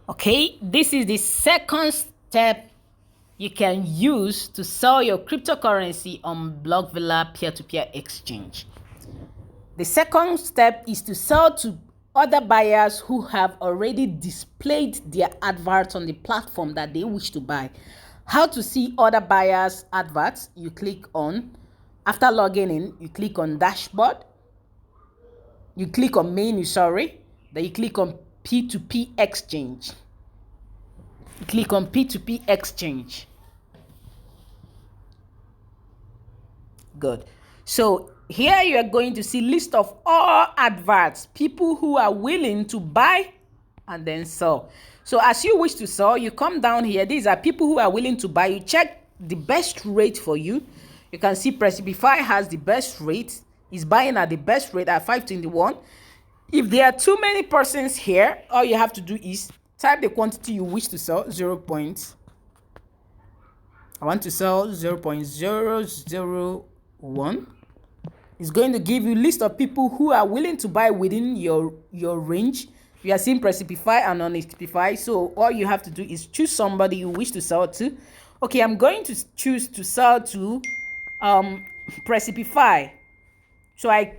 Okay, this is the second step you can use to sell your cryptocurrency on Blockvila peer-to-peer exchange. The second step is to sell to other buyers who have already displayed their adverts on the platform that they wish to buy. How to see other buyers' adverts? You click on, after logging in, you click on dashboard, you click on menu, then you click on P2P exchange. Click on P2P exchange. Good. So here you are going to see list of all adverts, people who are willing to buy and then sell. So as you wish to sell, you come down here. These are people who are willing to buy. You check the best rate for you. You can see Precipify has the best rate. Is buying at the best rate at 521. If there are too many persons here, all you have to do is type the quantity you wish to sell, 0. I want to sell 0.001. It's going to give you list of people who are willing to buy within your range. You are seeing Precipify and non-Precipify. So all you have to do is choose somebody you wish to sell to. Okay, I'm going to choose to sell to Precipify. So I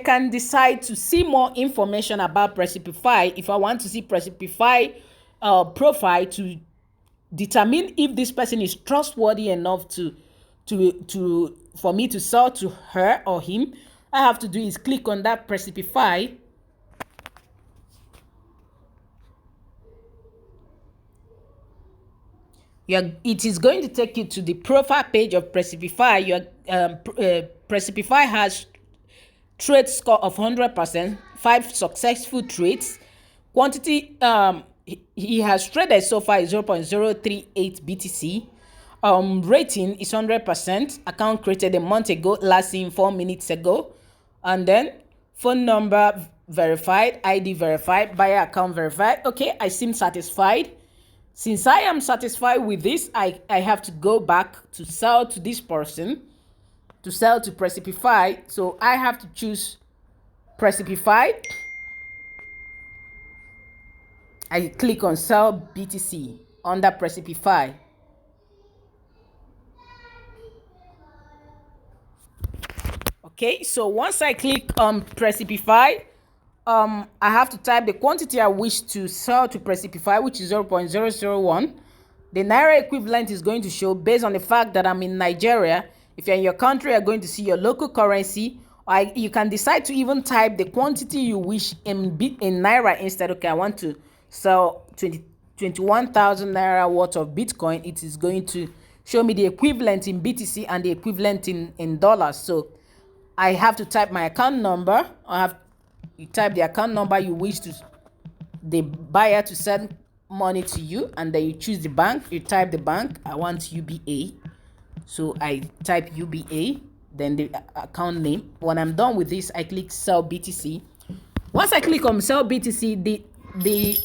can decide to see more information about Precipify if I want to see Precipify profile to determine if this person is trustworthy enough for me to sell to her or him. I have to do is click on that Precipify. It is going to take you to the profile page of Precipify. Precipify has trade score of 100%, 5 successful trades. Quantity he has traded so far is 0.038 BTC. Rating is 100%. Account created a month ago, last seen 4 minutes ago. And then phone number verified, ID verified, buyer account verified. Okay, I seem satisfied. Since I am satisfied with this, I have to go back to sell to this person, to sell to Precipify. So I have to choose Precipify. I click on sell BTC under Precipify. Okay, so once I click on Precipify, I have to type the quantity I wish to sell to Precipify, which is 0.001. The Naira equivalent is going to show based on the fact that I'm in Nigeria. If you're in your country, you're going to see your local currency. Or you can decide to even type the quantity you wish in Naira instead. Okay, I want to sell 21,000 Naira worth of Bitcoin. It is going to show me the equivalent in BTC and the equivalent in dollars. So I have to type my account number. You type the account number you wish the buyer to send money to you, and then you choose the bank. You type the bank. I want UBA, so I type UBA, then the account name. When I'm done with this, I click sell BTC. Once I click on sell BTC, the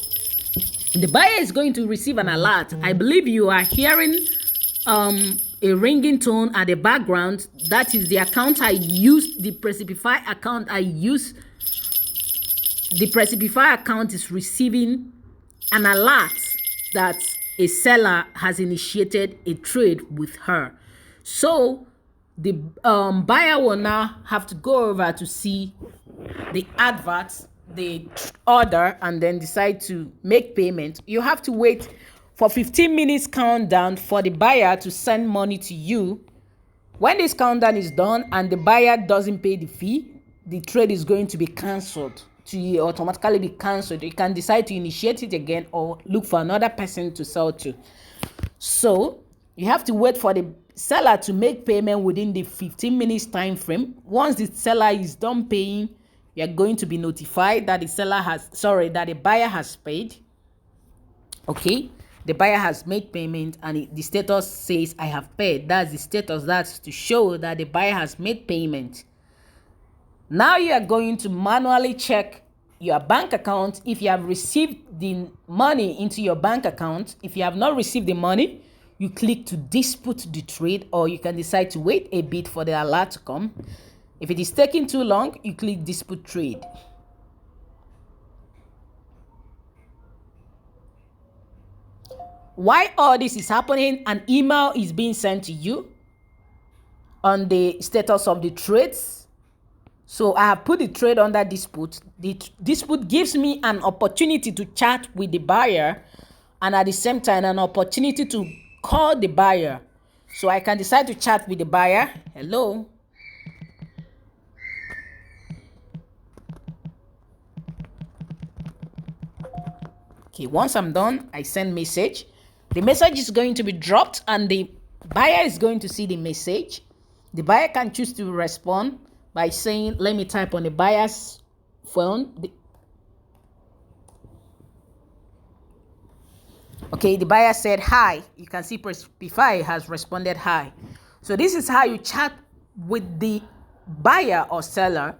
buyer is going to receive an alert. I believe you are hearing a ringing tone at the background. That is the account I used, the Precipify account I use. The Precipify account is receiving an alert that a seller has initiated a trade with her. So the buyer will now have to go over to see the advert, the order, and then decide to make payment. You have to wait for 15 minutes countdown for the buyer to send money to you. When this countdown is done and the buyer doesn't pay the fee, the trade is going to be cancelled. To automatically be cancelled. You can decide to initiate it again or look for another person to sell to. So you have to wait for the seller to make payment within the 15 minutes time frame. Once the seller is done paying, you are going to be notified that the buyer has paid. Okay, the buyer has made payment and the status says I have paid. That's the status. That's to show that the buyer has made payment. Now you are going to manually check your bank account if you have received the money into your bank account. If you have not received the money, you click to dispute the trade, or you can decide to wait a bit for the alert to come. If it is taking too long, you click dispute trade. Why all this is happening, an email is being sent to you on the status of the trades. So I have put the trade under dispute. The dispute gives me an opportunity to chat with the buyer, and at the same time an opportunity to call the buyer. So I can decide to chat with the buyer. Hello. Okay, once I'm done, I send message. The message is going to be dropped and the buyer is going to see the message. The buyer can choose to respond by saying, let me type on the buyer's phone. Okay, the buyer said hi. You can see P2P has responded hi. So this is how you chat with the buyer or seller.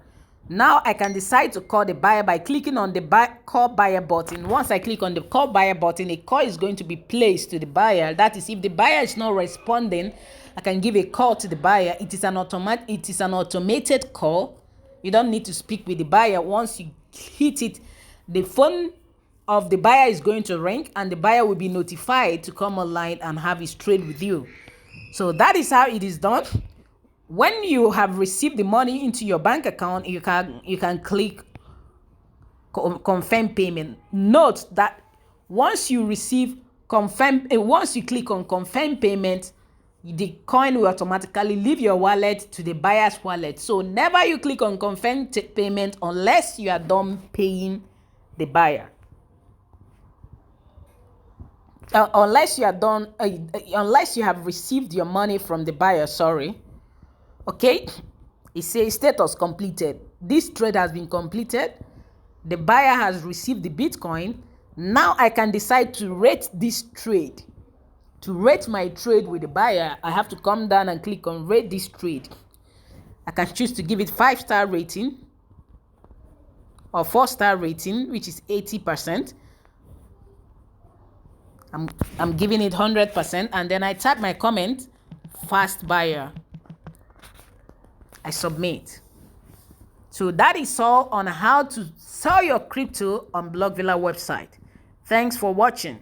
Now I can decide to call the buyer by clicking on the call buyer button. Once I click on the call buyer button, a call is going to be placed to the buyer. That is, if the buyer is not responding, I can give a call to the buyer. It is an automated call. You don't need to speak with the buyer. Once you hit it, the phone of the buyer is going to ring and the buyer will be notified to come online and have his trade with you. So that is how it is done. When you have received the money into your bank account, you can click confirm payment. Note that once you click on confirm payment, the coin will automatically leave your wallet to the buyer's wallet. So never you click on confirm payment unless you are done paying the buyer. Unless you have received your money from the buyer. Sorry. Okay, it says status completed. This trade has been completed. The buyer has received the Bitcoin. Now I can decide to rate this trade. To rate my trade with the buyer, I have to come down and click on rate this trade. I can choose to give it 5-star rating or 4-star rating, which is 80%. I'm giving it 100%, and then I type my comment, fast buyer. I submit. So that is all on how to sell your crypto on Blockvila website. Thanks for watching.